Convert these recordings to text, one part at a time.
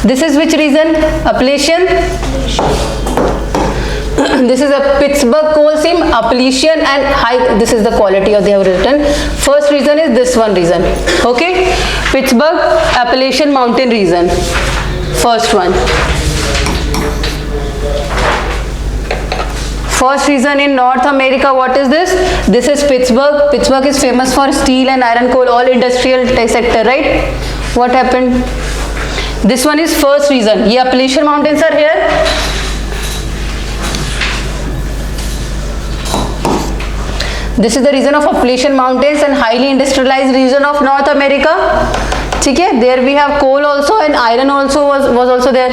This is which region? Appalachian. This is a Pittsburgh coal seam, Appalachian and high. This is the quality of they have written. First region is this one region. Okay, Pittsburgh Appalachian Mountain region. First one. First region in North America. What is this? This is Pittsburgh. Pittsburgh is famous for steel and iron coal, all industrial sector, right? What happened? This one is first region. ये Appalachian mountains are here. This is the region of Appalachian mountains and highly industrialized region of North America. ठीक है, there we have coal also and iron also was also there.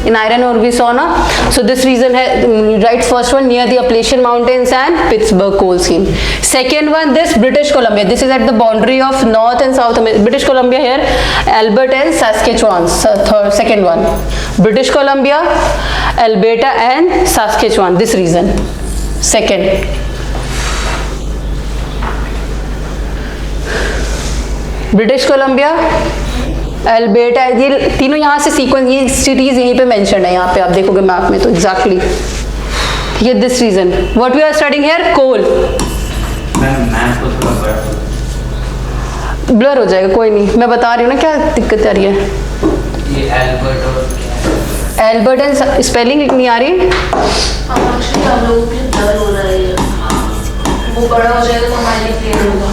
In iron ore we saw na. So this region has right first one near the Appalachian mountains and Pittsburgh coal seam. Second one, this British Columbia. This is at the boundary of North and South America. British Columbia here, Alberta and Saskatchewan. Third, second one, British Columbia, Alberta and Saskatchewan. This region. Second. British Columbia, Alberta, ये तीनों यहाँ से sequence, ये cities यहीं पे mention है, यहाँ पे आप देखोगे मैप में तो एग्जैक्टली. ठीक है, this region. What we are studying here? Coal. Blur हो जाएगा, कोई नहीं, मैं बता रही हूँ ना क्या दिक्कत आ रही है. ये एल्बर्ट एंड स्पेलिंग नहीं आ रही. वो बड़ा हो जाएगा तो हमारे लिए क्लियर होगा.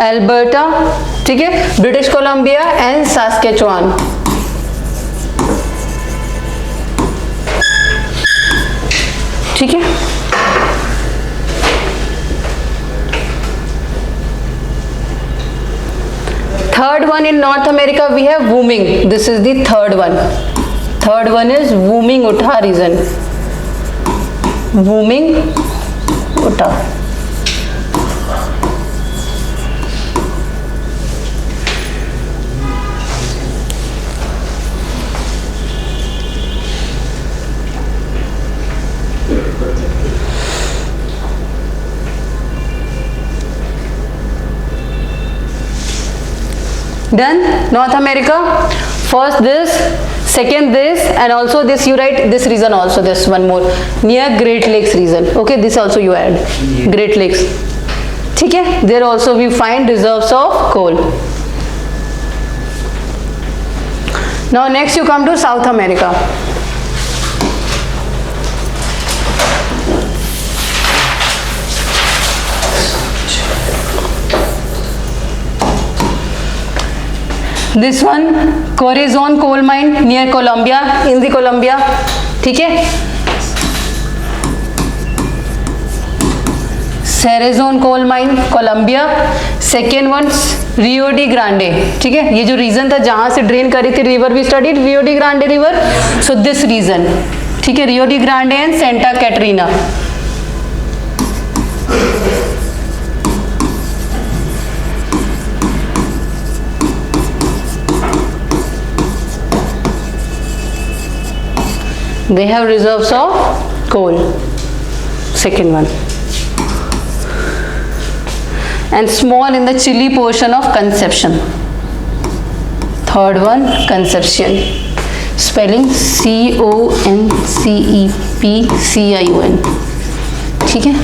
Alberta, ठीक है, ब्रिटिश कोलंबिया एंड सास्केचुआन. ठीक है, third one in North America we have Wyoming. This is the third one. Third one is Wyoming Utah region. वूमिंग उठा. Done. North America. First this, second this, and also this. You write this region also. This one more near Great Lakes region. Okay, this also you add. Great Lakes. ठीक है. There also we find reserves of coal. Now next you come to South America. This one, Corazon coal mine near Colombia, in the Colombia. ठीक है, Cerrazon coal mine, Colombia. Second one, Rio de Grande. ठीक है, ये जो reason था जहां से drain करी थी river, we studied Rio de Grande river. So this region. ठीक है, Rio de Grande and Santa Catarina. They have reserves of coal. Second one. And small in the Chile portion of Conception. Third one, Concepcion. Spelling CONCEPCION. ठीक है.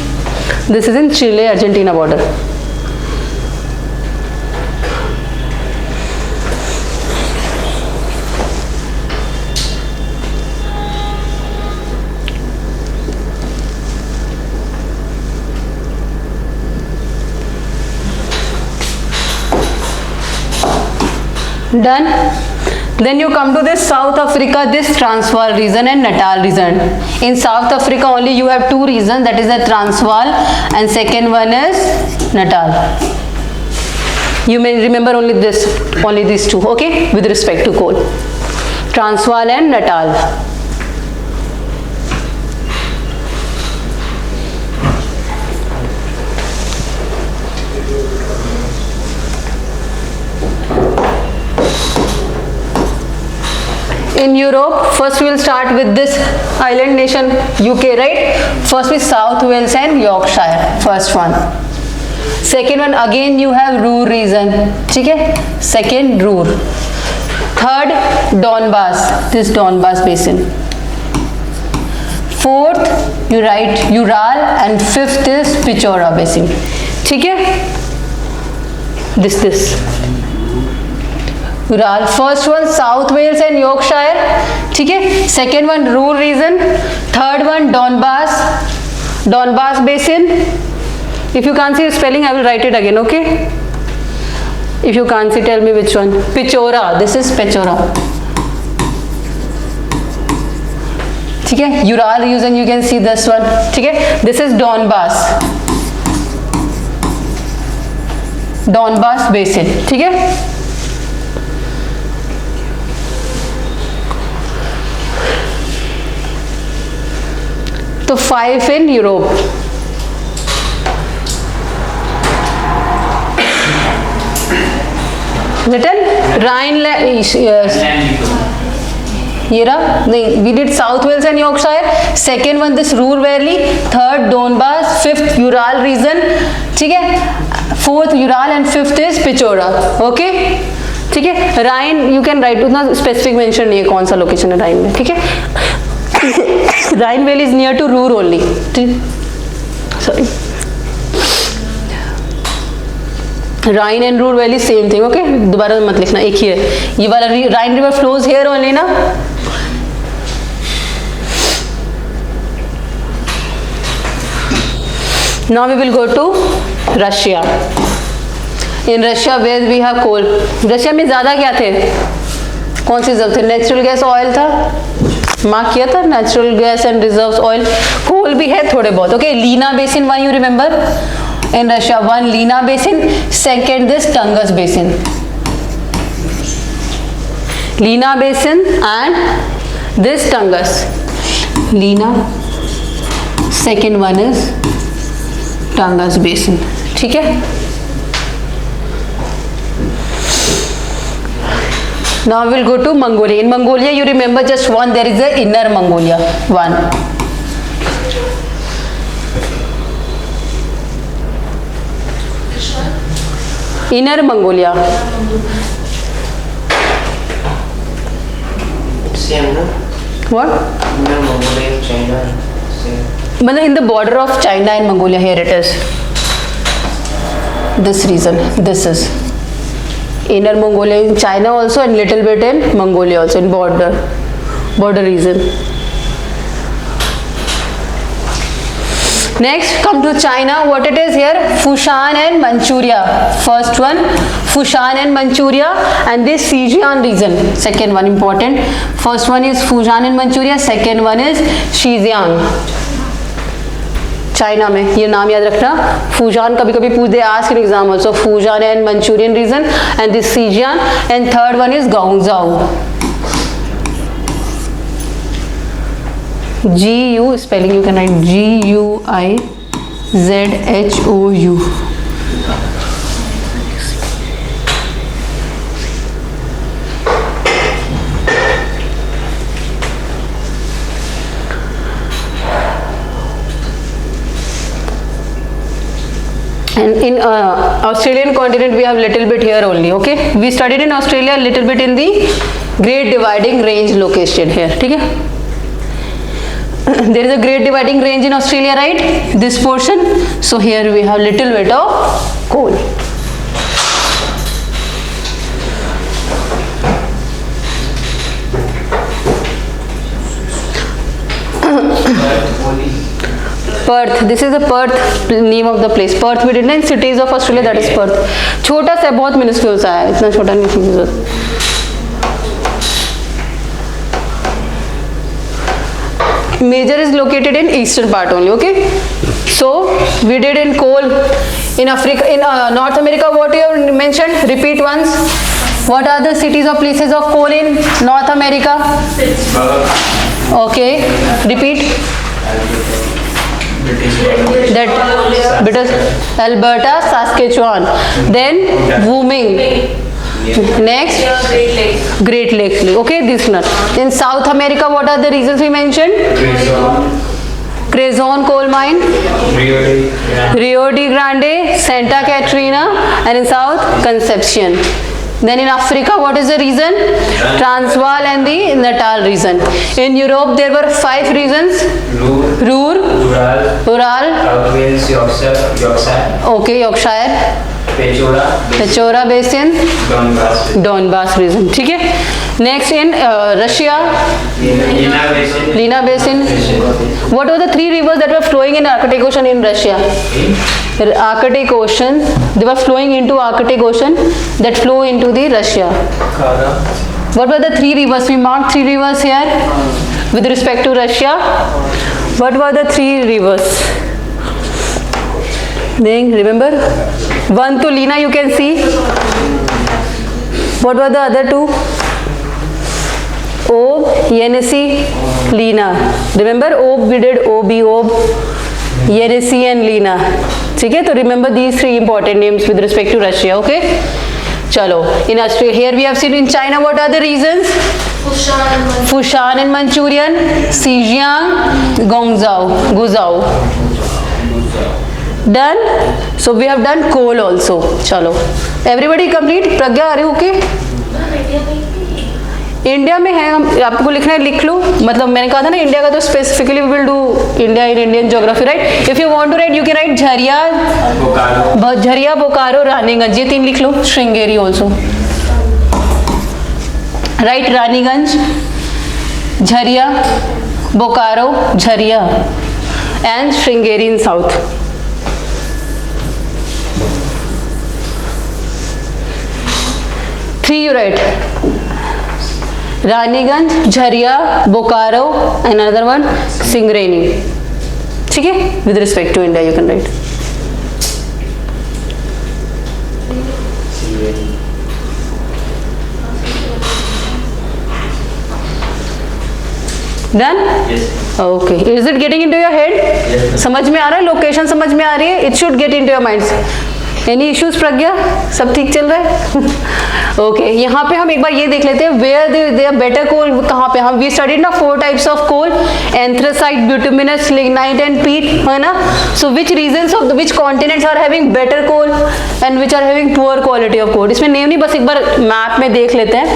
This is in Chile, Argentina border. Done. Then you come to this South Africa, this Transvaal region and Natal region. In South Africa only you have two regions, that is the Transvaal and second one is Natal. You may remember only these two, okay, with respect to coal. Transvaal and Natal. In Europe, first we will start with this island nation UK, right? First with South Wales and Yorkshire, first one. Second one again you have Ruhr region, ठीक है, second Ruhr. Third, Donbass, this Donbass basin. Fourth, you write Ural, and fifth is Pechora basin. ठीक है? This. Ural. First one, South Wales and Yorkshire. ठीक है? Second one, Ruhr region. Third one, Donbass basin. If you can't see the spelling, I will write it again, okay? If you can't see, tell me which one. Pechora. This is Pechora. ठीक है? Ural region, you can see this one. ठीक है? This is Donbass basin. ठीक है? तो 5 in Europe. Written Rhine. ये रहा नहीं, we did South Wales and Yorkshire. Second one this Ruhr Valley. Third Donbass. Fifth Ural region. ठीक है? Fourth Ural and fifth is Pechora. Okay? ठीक है? Rhine you can write, उतना specific mention नहीं है कौन सा location है Rhine में. ठीक है? Rhine Valley is near to Ruhr only. Sorry. Rhine and Ruhr Valley same thing. Okay? दोबारा मत लिखना, एक ही है. ये वाला Rhine river flows here only ना. Now we will go to Russia. In Russia where we have coal. Russia में ज़्यादा क्या थे? कौन सी रिजर्व थे? नेचुरल गैस ऑयल था, मार्क किया था, natural gas and reserves oil. Coal भी है थोड़े बहुत. Okay, Lena basin, one you remember in Russia, one Lena basin, second this Tungus basin. Lena basin and this Tungus. Lena, second one is Tungus basin. ठीक है? Now we'll go to Mongolia. In Mongolia, you remember just one. There is the Inner Mongolia. One. Inner Mongolia. Same, no? What? Inner Mongolia, China. Same. मतलब in the border of China and Mongolia, here it is. This region. This is Inner Mongolia in China also, and little bit in Mongolia also, in border region. Next, come to China. What it is here? Fushan and Manchuria. First one, Fushan and Manchuria, and this Xinjiang region. Second one important. First one is Fushan and Manchuria. Second one is Xinjiang. China में ये नाम याद रखना. Fujian कभी कभी पूछ दे, ask in exam also. Fujian and Manchurian region, and this सीजियान, and third one is Guangzhou. GU spelling you can write GUIZHOU. And in Australian continent we have little bit here only. Okay, we studied in Australia little bit in the Great Dividing Range location here. ठीक है? There is a Great Dividing Range in Australia, right? This portion. So here we have little bit of coal. Perth. This is the Perth name of the place. Perth we did in cities of Australia, that is Perth. छोटा सा, बहुत minuscule सा है, इतना छोटा नहीं चाहिए. Major is located in eastern part only. Okay, so we did in coal in Africa, in North America. What you have mentioned? Repeat once. What are the cities or places of coal in North America? Okay, repeat. That Alberta, Saskatchewan. Then Wyoming. Next, Great Lakes. Okay, this one. In South America, what are the regions we mentioned? Quezon coal mine, Rio de Grande, Santa Catarina, and in South, Concepcion. Then in Africa, what is the region? Transvaal and the Natal region. In Europe, there were 5 regions. Ruhr, Ural, South Wales, Yorkshire, okay, Yorkshire, Pechora Basin, Donbass region. ठीक है. Next in Russia, Lena Basin. What were the 3 rivers that were flowing in Arctic Ocean in Russia? Arctic Ocean. They were flowing into Arctic Ocean that flow into the Russia. What were the 3 rivers? We marked 3 rivers here with respect to Russia. What were the 3 rivers? Then remember, one to Lena you can see. What were the other 2? Ob, Yenisei, Lena. Remember, Ob we did Ob, Yenisei and Lena. ठीक है, तो remember these 3 important names with respect to Russia. Okay. चलो. In Australia, here we have seen in China. What are the regions? Fushan and Manchurian, Xinjiang, Guizhou. Done. So we have done coal also. चलो. Everybody complete? Pragya are you okay? India में है, हम आपको लिखना है लिख लो. मतलब मैंने कहा था ना इंडिया का तो specifically we will do India in Indian geography, right. If you want to write you can write Jharia, Bokaro, Raniganj. ये 3 लिख लो. Sringeri also. Write Raniganj, Jharia, Bokaro, Jharia and Sringeri in south. Three you write. Raniganj, Jharia, Bokaro and another one Singareni. ठीक है, with respect to India you can write. Done. Okay. Is it getting into your head? समझ में आ रहा है? लोकेशन समझ में आ रही है? It should get into your minds. Any issues Pragya? सब ठीक चल रहा है? ओके. यहाँ पे हम एक बार ये देख लेते हैं where they are better coal. कहाँ पे? हम वी स्टडीड ना 4 types of coal, anthracite, bituminous, lignite and peat, है ना. So which regions of which continents are having better coal and which are having poor quality of coal. इसमें name नहीं, बस एक बार मैप में देख लेते हैं.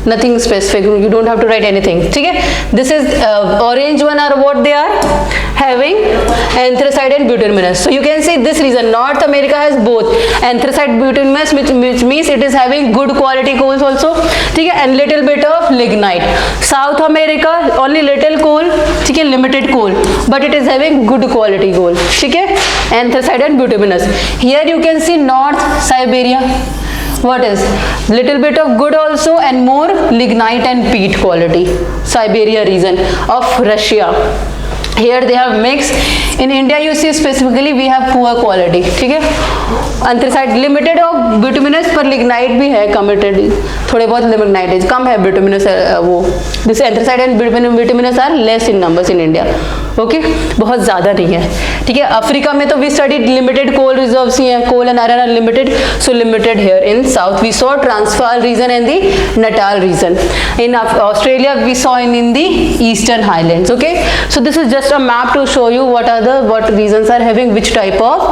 Nothing specific, you don't have to write anything. ठीक है. This is orange one or what they are having anthracite and bituminous. So you can say this reason North America has both anthracite, bituminous, which means it is having good quality coals also. ठीक है. And little bit of lignite. South America only little coal, ठीक है, limited coal, but it is having good quality coal. ठीक है. Anthracite and bituminous. Here you can see North Siberia. What is little bit of good also and more lignite and peat quality. Siberia region of Russia. Here they have mixed. In India you see specifically we have poor quality. ठीक है. Anthracite limited और bituminous पर lignite भी है committed. थोड़े बहुत lignite कम है. Bituminous वो this anthracite and bituminous are less in numbers in India. Okay. बहुत ज़्यादा नहीं है. ठीक है. अफ्रीका में तो we studied limited coal reserves ही हैं. Coal and iron are limited. So limited here. In south we saw Transvaal region and the Natal region. In Australia we saw in the eastern highlands. Okay. So this is just a map to show you what regions are having which type of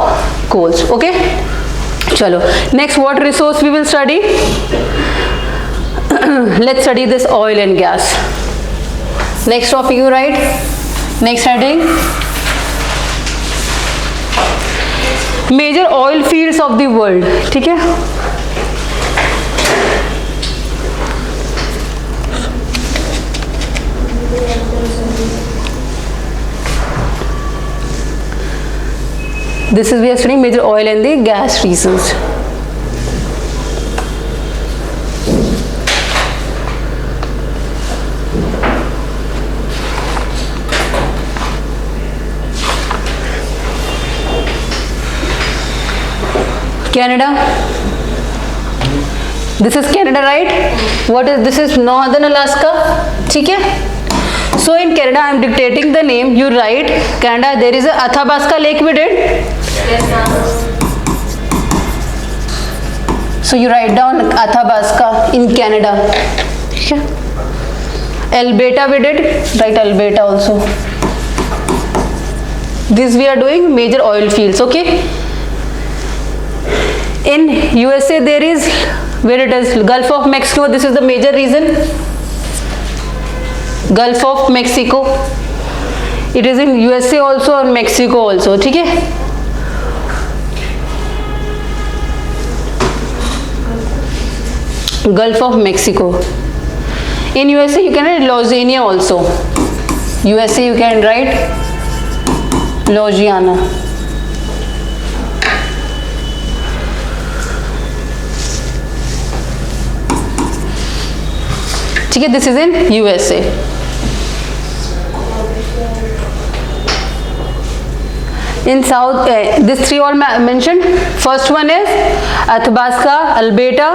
coals. Okay. Chalo. Next, what resource we will study? Let's study this oil and gas. Next topic you write. Next heading. Major oil fields of the world. ठीक है. This is we are studying major oil and the gas regions. Canada. This is Canada, right? What is this? Is Northern Alaska. ठीक है. So in Canada, I am dictating the name. You write Canada. There is a Athabasca Lake. We did. Yes, so you write down Athabasca in Canada. Alberta we did. Write Alberta also. This we are doing major oil fields. Okay. In USA there is where it is Gulf of Mexico, this is the major reason. Gulf of Mexico, it is in USA also and Mexico also, ठीक है. Gulf of Mexico. In USA you can write Louisiana also. USA you can write Louisiana. ठीक है, this is in USA. In South, these three all mentioned. First one is Athabasca, Alberta,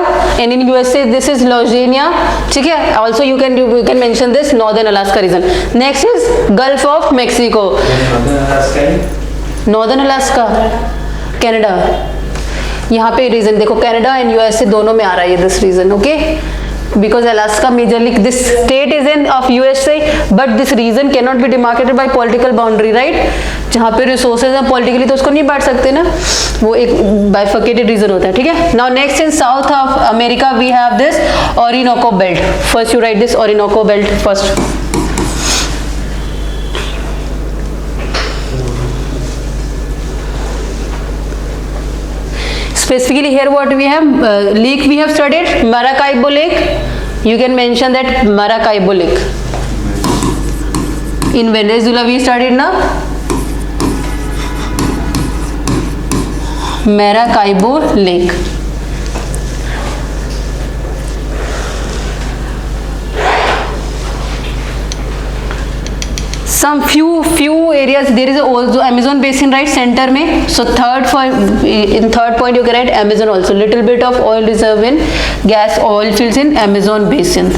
and in USA this is Louisiana. ठीक है. Also you can mention this Northern Alaska region. Next is Gulf of Mexico. Northern Alaska, Canada. यहाँ पे reason देखो, Canada and USA दोनों में आ रहा है this region. Okay, because Alaska majorly this state is in of USA but this region cannot be demarcated by political boundary, right? जहाँ पे resources हैं politically तो उसको नहीं बांट सकते ना, वो एक bifurcated region होता है. ठीक है. Now next in South of America we have this Orinoco belt. First you write this Orinoco belt first. Specifically here what we have, lake we have studied, Maracaibo Lake. You can mention that Maracaibo Lake. In Venezuela we studied na Maracaibo Lake. Some few areas there is also Amazon basin, right, center में. So in third point you can write Amazon also. Little bit of oil reserve in gas oil fields in Amazon basin.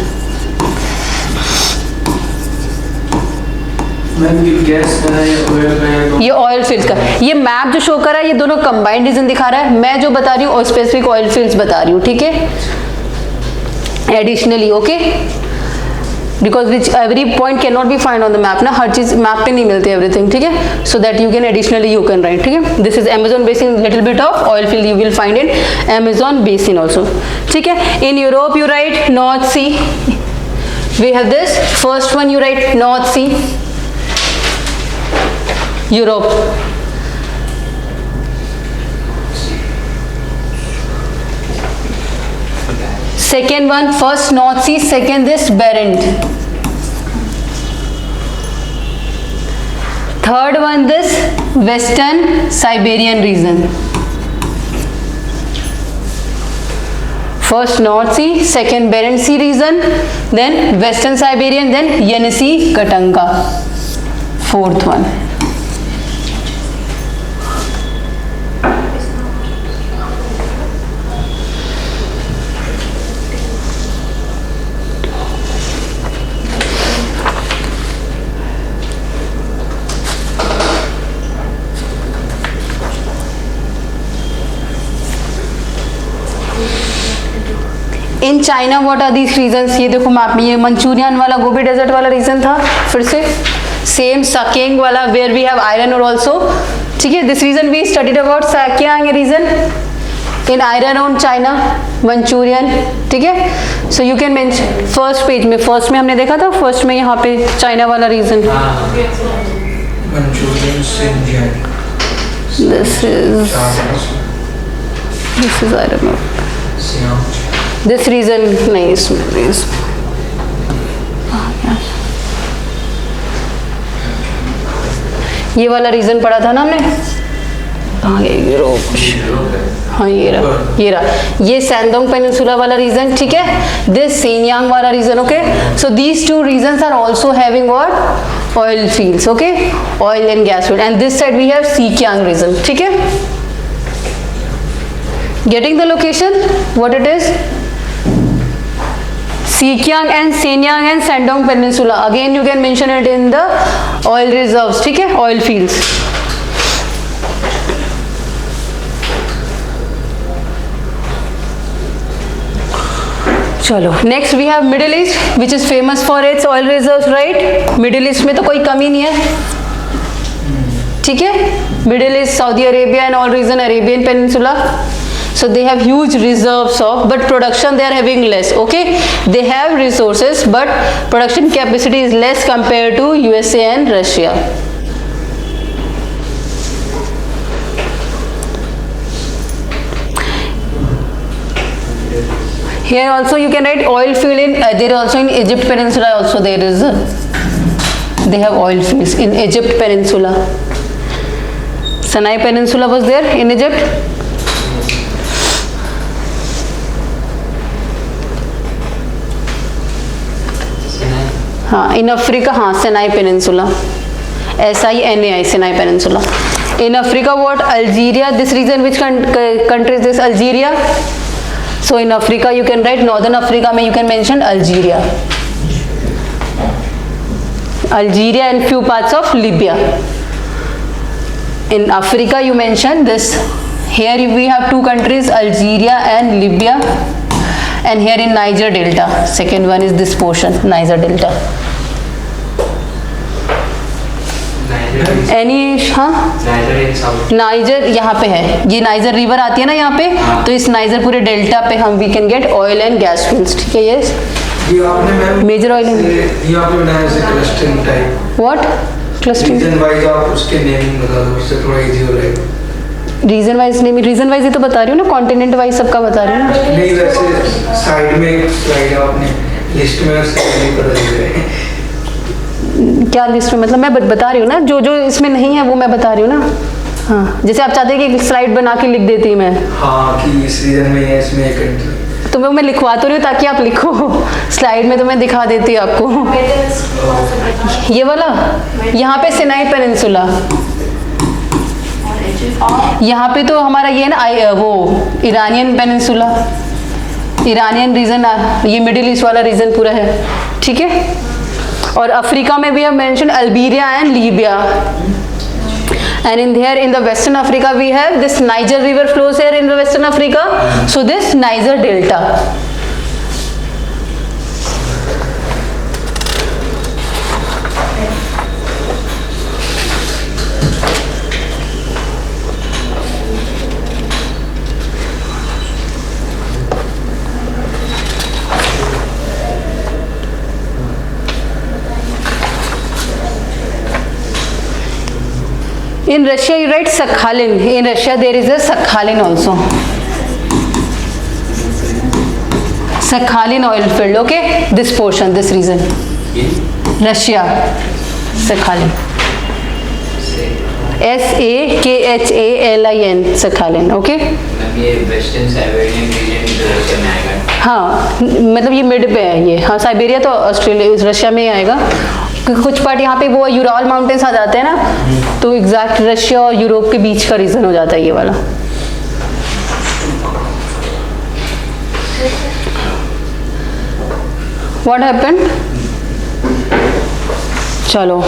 ये oil fields का ये map जो show कर रहा है ये दोनों कंबाइंड रीजन दिखा रहा है. मैं जो बता रही हूँ स्पेसिफिक ऑयल फील्ड्स बता रही हूँ. ठीक है. Additionally okay, because which every point cannot be find on the map ना, हर चीज मैप पे नहीं मिलती everything. ठीक है. So that you can additionally you can write. ठीक है. This is Amazon basin, little bit of oil field you will find in Amazon basin also. ठीक है. In Europe you write North Sea. We have this first one you write North Sea, Europe. Second one, first North Sea, second this Barents. Third one this Western Siberian region. First North Sea, second Barents Sea region, then Western Siberian, then Yenisei Katanga. Fourth one. In China what are these regions. ये देखो map में ये Manchurian वाला Gobi desert वाला reason था. फिर से same साकेंग वाला वेयर वी हैव आयरन और ऑल्सो. ठीक है. This region we studied about साकेंग रीजन इन आयरन और चाइना मंचूरियन. ठीक है. So you can mention first page में, फर्स्ट में हमने देखा था, फर्स्ट में यहाँ पे चाइना वाला region. This is I don't know this region नहीं इसमें. ये वाला रीजन पढ़ा था ना हमने. हाँ ये रहा ये सैंडोंग पेनिनसुला वाला रीजन. ठीक है. दिस सेनयांग वाला region. Okay. So these two regions are also having what oil fields. Okay, oil and gas field. And this side we have Xinjiang region. ठीक है. Getting the location what it is. Xinjiang and Shenyang and Shandong Peninsula. Again you can mention it in the oil reserves. ठीक है. Oil fields. चलो next we have middle east which is famous for its oil reserves. Right. Middle east में तो कोई कमी नहीं है. ठीक है. Middle east, Saudi Arabia and all region, Arabian peninsula. So they have huge reserves of, but production they are having less. Okay, they have resources, but production capacity is less compared to USA and Russia. Here also you can write oil field in, there also in Egypt Peninsula also there is, they have oil fields in Egypt Peninsula. Sinai Peninsula was there in Egypt. हाँ, in Africa, हाँ, Sinai Peninsula. SINAI, Sinai Peninsula. In Africa, what? Algeria. This region, which country is this? Algeria. So in Africa, you can write Northern Africa. Mein you can mention Algeria. Algeria and few parts of Libya. In Africa, you mention this. Here we have two countries, Algeria and Libya. And here in Niger Delta. Second one is this portion, Niger Delta. Any, हाँ, niger यहाँ पे है, ये niger river आती है ना यहाँ पे, तो इस नाइजर पूरे डेल्टा पे हम we can get oil and gas fields. ठीक है, यस. मेजर ऑयल एंड ये आपने बनाया जैसे clustering type. What clustering? Region wise आप उसके नेमिंग बता दो, इससे थोड़ा इजी हो जाएगा. Region wise name, region wise ही तो बता रही हूँ ना, कॉन्टिनेंट वाइज सबका बता रही हूँ ना. नहीं, वैसे साइड में एक स्लाइड आपने लिस्ट में उसका नहीं पता चल रहा है. क्या लिस्ट में? मतलब मैं बता रही हूँ ना, जो जो इसमें नहीं है वो मैं बता रही हूँ ना. हाँ, जैसे आप चाहते हैं कि स्लाइड बना के लिख देती मैं. हाँ, कि इस रीजन में है, इसमें एक कंट्री. तो मैं लिखवा तो रही हूँ ताकि आप लिखो. स्लाइड में तो मैं दिखा देती हूँ आपको. ये वाला यहाँ पे सिनाई पेनिनसुला, यहाँ पे तो हमारा ये ना वो ईरानियन पेनिनसुला, ईरानियन रीजन, ये मिडिल ईस्ट वाला रीजन पूरा है. ठीक है. और अफ्रीका में भी हम mention Algeria and Libya. And in here in the Western Africa we have this Niger river flows here in the Western Africa. So this Niger Delta. In Russia you write Sakhalin. In Russia there is a Sakhalin also. Sakhalin oil field. Okay, this portion, this region. Russia, Sakhalin. SAKHALIN, Sakhalin. Okay. ये western Siberian reason Russia में आएगा. हाँ, मतलब ये mid पे है ये. हाँ, साइबेरिया तो ऑस्ट्रेलिया रशिया में ही आएगा. कुछ पार्ट यहाँ पे वो यूराल माउंटेन्स आ जाते हैं ना, तो एग्जैक्ट रशिया और यूरोप के बीच का रीजन हो जाता है ये वाला. What happened? चलो,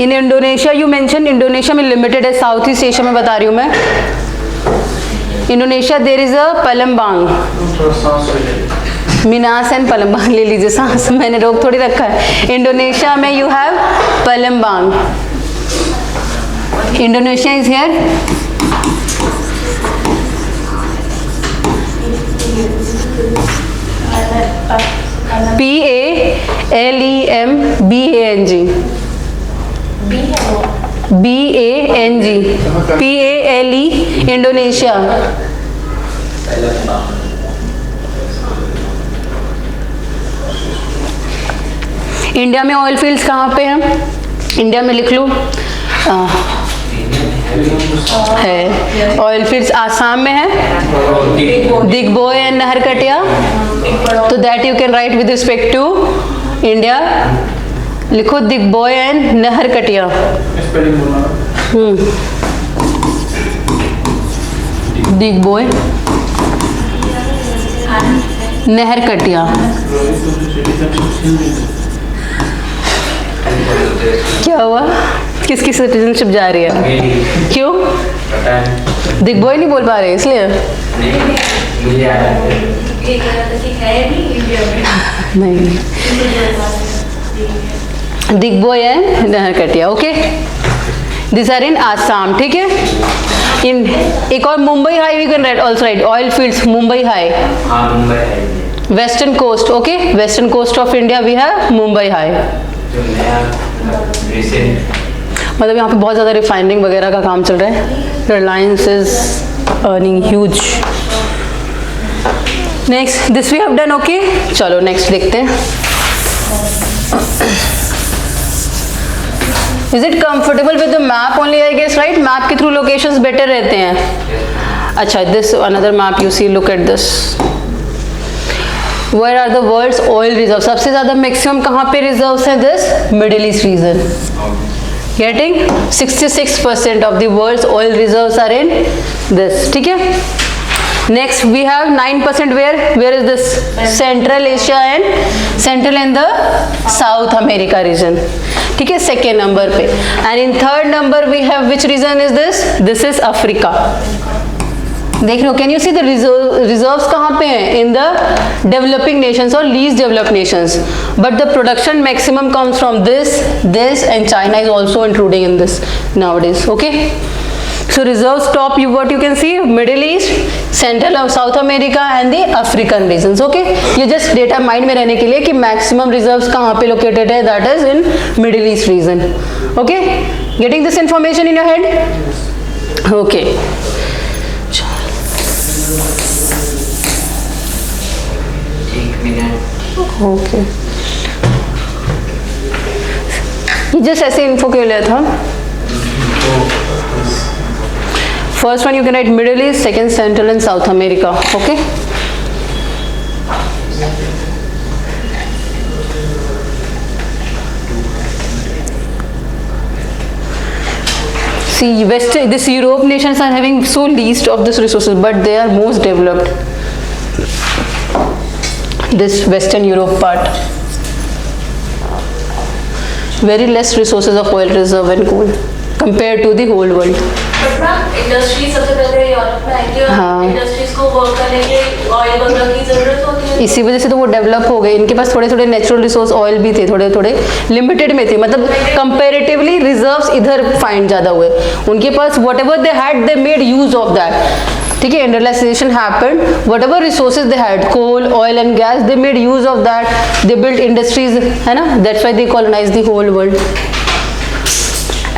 in Indonesia you mention, Indonesia में लिमिटेड है, साउथ ईस्ट एशिया में बता रही हूँ मैं. Indonesia there is a Palembang, Minas and Palembang. ले लीजिए सांस, मैंने रोक थोड़ी रखा है. इंडोनेशिया में you have Palembang. Indonesia is here. PALEMBANG, BANG, PALE, Indonesia. India में ऑयल फील्ड्स कहाँ पे हैं? इंडिया में लिख लो, है ऑयल फील्ड्स आसाम में है, दिग्बोय एंड नहरकटिया. तो that you can write with respect to India. लिखो दिग्बोय एंड नहरकटिया. दिग्बोय नहरकटिया. क्या हुआ? किसकी सिटीजनशिप जा रही है? क्यों? दिग्बोय नहीं बोल पा रहे इसलिए? नहीं, Digboi and Naharkatiya. Okay, this are in Assam. ठीक है. इन एक और Mumbai High we can write also write oil fields Mumbai High. हाँ मुंबई है western coast okay western coast of India we have Mumbai High. जो नया रिसेंट मतलब यहाँ पे बहुत ज़्यादा रिफाइनरिंग वगैरह का काम चल रहा है. Reliance is earning huge. Next this we have done okay. चलो नेक्स्ट देखते हैं. Is it comfortable with the map only I guess right. Map के थ्रू लोकेशंस बेटर रहते हैं. अच्छा this another map you see look at this. Where are the world's oil reserves? सबसे ज़्यादा maximum कहाँ पे रिजर्व्स हैं? This middle east region. Getting 66% of the world's oil reserves are in this. ठीक है. Next we have 9% where is this? Central Asia and Central and the South America region. ठीक है second number पे. And in third number we have which region is this? This is Africa. देख लो can you see the reserves कहाँ पे हैं? In the developing nations और least developed nations. But the production maximum comes from this and China is also including in this nowadays. Okay so reserves top you what you can see Middle East central और South America and the African regions. Okay ये just data mind में रहने के लिए कि maximum reserves कहाँ पे located है. That is in middle east region. Okay getting this information in your head. Okay okay just ऐसे इन्फो क्यों लिया था? First one you can right middle east second central and south America. Okay see west this Europe nations are having so least of this resources but they are most developed. This Western Europe part very less resources of oil reserve and coal compared to the whole world. But ना industry सबसे पहले Europe में आएंगे और हाँ. Industries को work करने के ऑयल वगैरह की जरूरत होती है. इसी वजह से तो वो डेवलप हो गए. इनके पास थोड़े थोड़े नेचुरल रिसोर्स ऑयल भी थे थोड़े थोड़े लिमिटेड में थे. मतलब कंपैरेटिवली रिजर्व्स इधर फाइंड ज़्यादा हुए. उनके पास whatever they had they made use of that. ठीक है industrialisation happened. Whatever resources they had coal oil and gas they made use of that. They build industries है ना. That's why they colonise the whole world.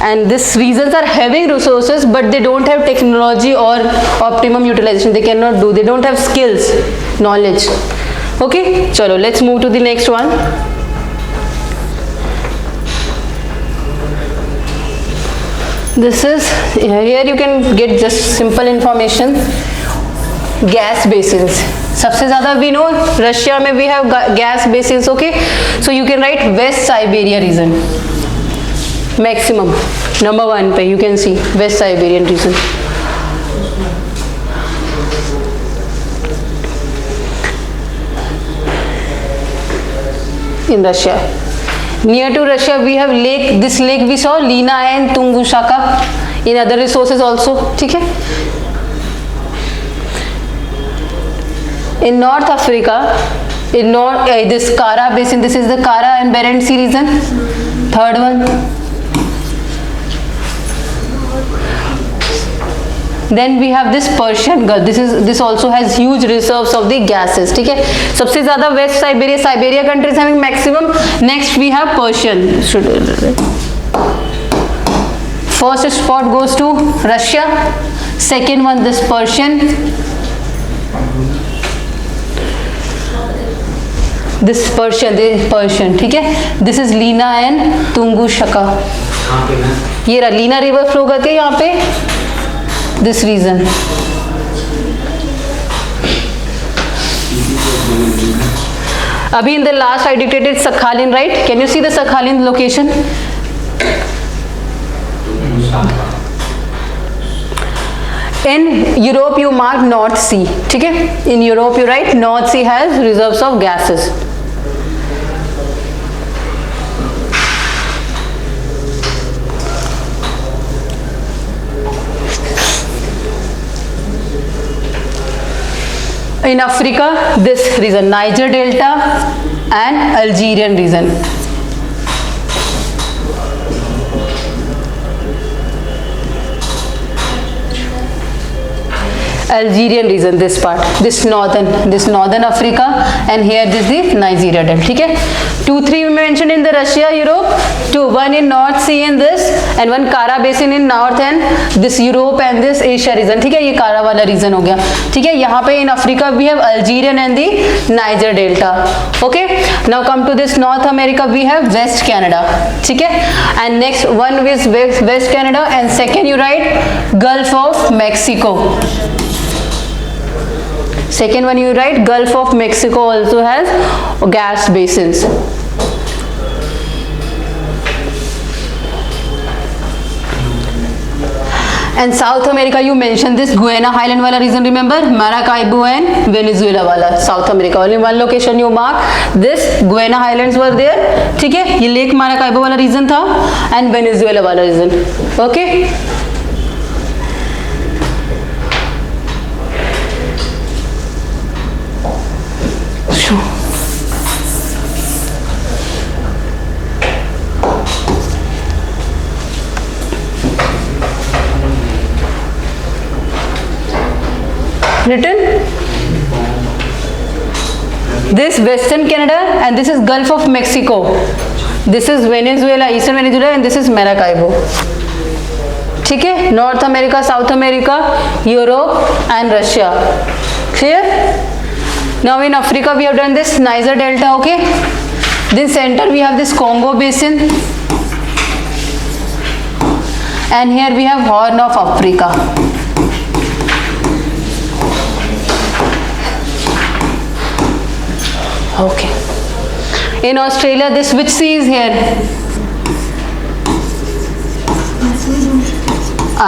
And these regions are having resources but they don't have technology or optimum utilization. They cannot do. They don't have skills, knowledge. Okay, chalo let's move to the next one. This is here you can get just simple information. Gas basins. सबसे ज़्यादा we know Russia में we have gas basins. Okay, so you can write West Siberia region. Maximum number 1 पे you can see West Siberian region. In Russia, near to Russia we have lake. This lake we saw Lena and Tungushaka. In other resources also. ठीक है. In North Africa, in this Kara basin. This is the Kara and Barents Sea region. Third one. Then we have this Persian Gulf. This also has huge reserves of the gases. ठीक है. सबसे ज़्यादा West Siberia countries having maximum. Next we have Persian. First spot goes to Russia. Second one this Persian. This Persian. ठीक है. This is Lena and Tungushaka. ये रहा Leena river flow करती है यहाँ पे. This region. अभी in the last I dictated Sakhalin, right? Can you see the Sakhalin location? In Europe you mark North Sea. ठीक है. In Europe you write North Sea has reserves of gases. In Africa, this region, Niger Delta and Algerian region. Algerian region, this part, this northern Africa, and here this is Nigeria delta. ठीक है, 2-3 mentioned in the Russia, Europe, 1 in North Sea in this, and 1 Kara basin in North and this Europe and this Asia region. ठीक है, ये Kara वाला region हो गया. ठीक है, यहाँ पे in Africa we have Algerian and the Niger delta. Okay, now come to this North America, we have West Canada. ठीक है, and next one is West Canada, and second you write Gulf of Mexico. Second one you write Gulf of Mexico also has gas basins. And South America you mentioned this Guiana Highland wala region, remember, Maracaibo and Venezuela wala. South America only one location you mark, this Guiana Highlands were there. ठीक है, ये Lake Maracaibo वाला region था and Venezuela वाला region. Okay, written this Western Canada and this is Gulf of Mexico, this is Venezuela, Eastern Venezuela, and this is Maracaibo. ठीक है, North America, South America, Europe and Russia. Clear? Now in Africa we have done this Niger delta. Okay, then center we have this Congo basin, and here we have Horn of Africa. Okay, in Australia this which sea is here?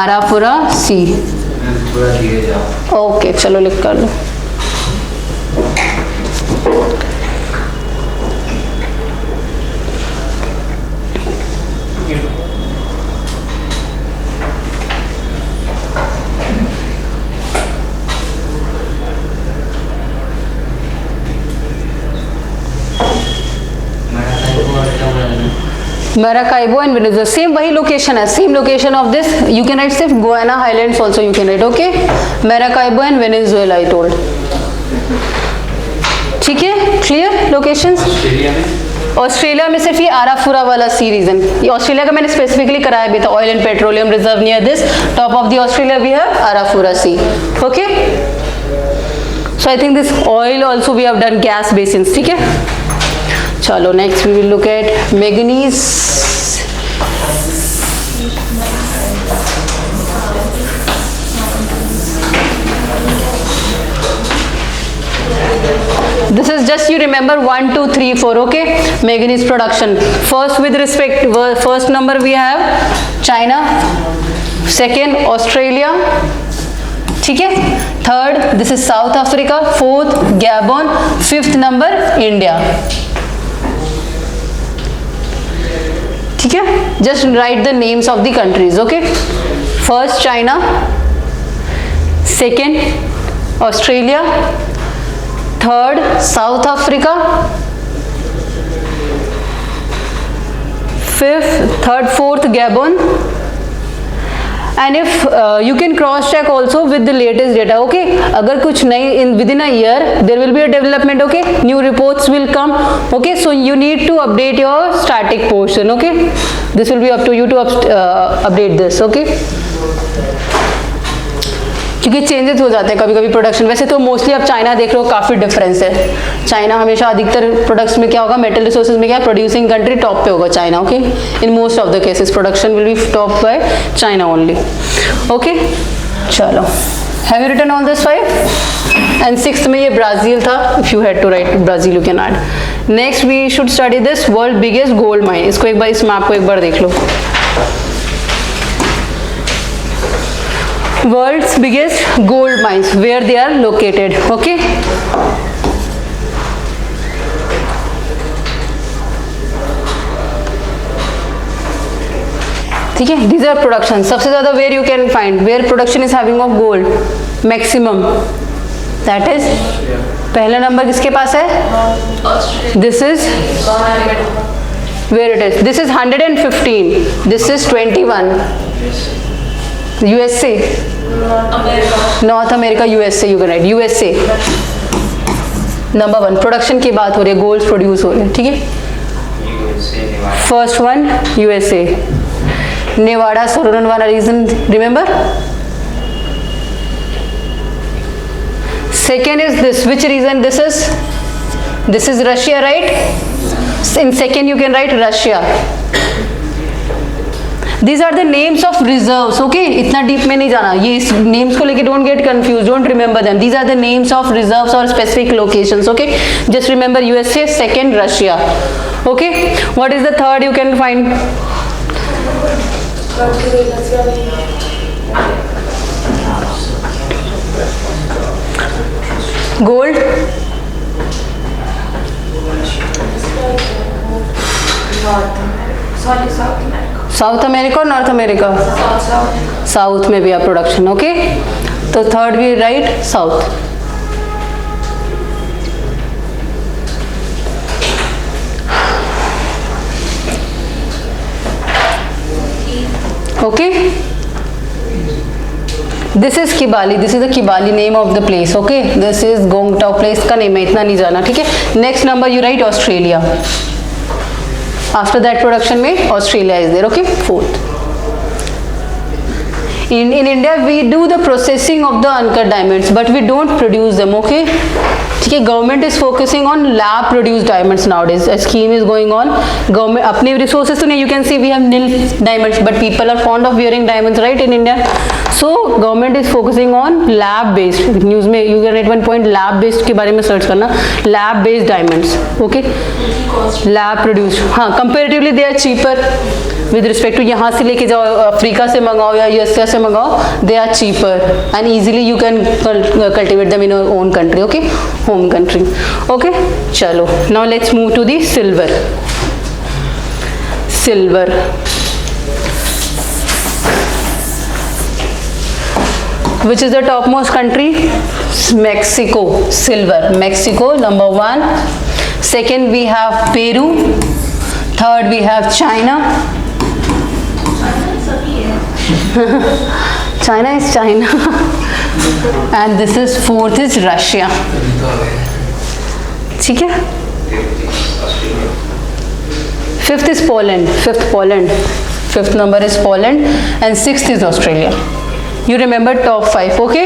Arafura Sea. थोड़ा धीरे जाओ. Okay, चलो लिख कर लो. Maracaibo and Venezuela, same वही location है, same location of this. You can write सिर्फ Guiana Highlands also you can write. Okay, Maracaibo and Venezuela I told. ठीक है, clear locations. ऑस्ट्रेलिया में ऑस्ट्रेलिया में सिर्फ ये आराफुरा वाला सी रीजन, ये ऑस्ट्रेलिया का मैंने स्पेसिफिकली कराया भी था. Oil and petroleum reserve near this top of the Australia we have Arafura Sea. Okay, so I think this oil also we have done gas basins. ठीक है, चलो next we will look at manganese. This is just you remember 1, 2, 3, 4. Okay, manganese production. First with respect, first number we have China, second Australia, ठीक है, third this is South Africa, fourth Gabon, fifth number India. ठीक है, just write the names of the countries. Okay, first China, second Australia, third South Africa, fourth Gabon, and if you can cross check also with the latest data. Okay, अगर कुछ नई in within a year there will be a development. Okay, new reports will come. Okay, so you need to update your static portion. Okay, this will be up to you to update this. Okay, क्योंकि changes हो जाते हैं कभी कभी production. वैसे तो mostly अब China देख लो काफ़ी डिफरेंस है. चाइना हमेशा अधिकतर प्रोडक्ट्स में क्या होगा, मेटल रिसोर्सेज में क्या है, प्रोड्यूसिंग कंट्री टॉप पे होगा China. Okay, in most of the cases production will be top by China only. Okay, चलो have you written all this 5 and 6th में ये ब्राज़ील था. If you had to write Brazil you can add. Next we should study this world biggest gold mine. इसको एक बार, इस map को एक बार देख लो. World's biggest gold mines, where they are located. Okay, ठीक है, these are production. सबसे ज़्यादा where you can find, where production is having of gold maximum, that is पहला नंबर किसके पास है? This is where it is. This is 115. This is 21. USA. America. North America, USA, you can right USA. Number 1 production की बात हो रही है, gold produce हो रहे हैं, ठीक है। USA, Nevada. First one USA, Nevada, सोलोन वाला region remember. Second is this, which reason this is? This is Russia, right? In second you can write Russia. These are the names of reserves, okay? इतना deep में नहीं जाना, ये इस names को लेके don't get confused, don't remember them. These are the names of reserves or specific locations, okay? Just remember USA, second Russia, okay? What is the third you can find? Gold. South America और North America, south में भी आप production, okay. तो third भी write south. Okay, this is Kibali, this is the Kibali name of the place, okay. This is गोंगटाओ place का name है, इतना नहीं जाना, ठीक है। Next number you write Australia. After that production में Australia is there, okay. Fourth, in India we do the processing of the uncut diamonds but we don't produce them, okay. ठीक है, government is focusing on lab produce diamonds nowadays, a scheme is going on. Government अपने resources तो नहीं, you can see we have nil diamonds but people are fond of wearing diamonds right in India. So government is focusing on lab based, news में you can write one point lab based के बारे में search करना, lab based diamonds, okay. Lab produce, हाँ, comparatively they are cheaper with respect to यहाँ से लेके जाओ, अफ्रीका से मंगाओ या यूएसए से मंगाओ, they are cheaper and easily you can cultivate them in your own country, okay, home country, okay. चलो, now let's move to the silver. Silver, which is the topmost country? Mexico. Silver, Mexico number 1. Second we have Peru. Third we have China. China is China. And this is fourth is Russia. ठीक है। Fifth is Poland. Fifth number is Poland and sixth is Australia. You remember top 5, okay?